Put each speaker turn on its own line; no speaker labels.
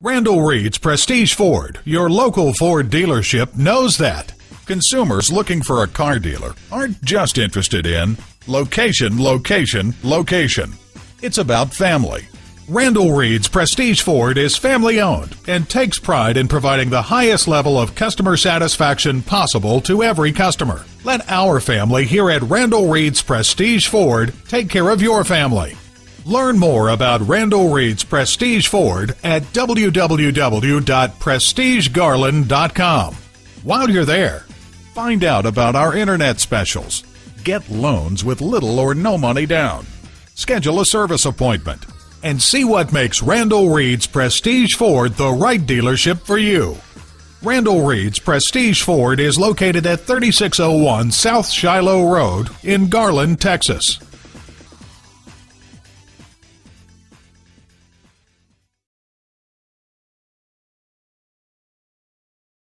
Randall Reed's Prestige Ford, your local Ford dealership, knows that. Consumers looking for a car dealer aren't just interested in location, location, location. It's about family. Randall Reed's Prestige Ford is family owned and takes pride in providing the highest level of customer satisfaction possible to every customer. Let our family here at Randall Reed's Prestige Ford take care of your family. Learn more about Randall Reed's Prestige Ford at www.prestigegarland.com. While you're there, find out about our internet specials. Get loans with little or no money down. Schedule a service appointment and see what makes Randall Reed's Prestige Ford the right dealership for you. Randall Reed's Prestige Ford is located at 3601 South Shiloh Road in Garland, Texas.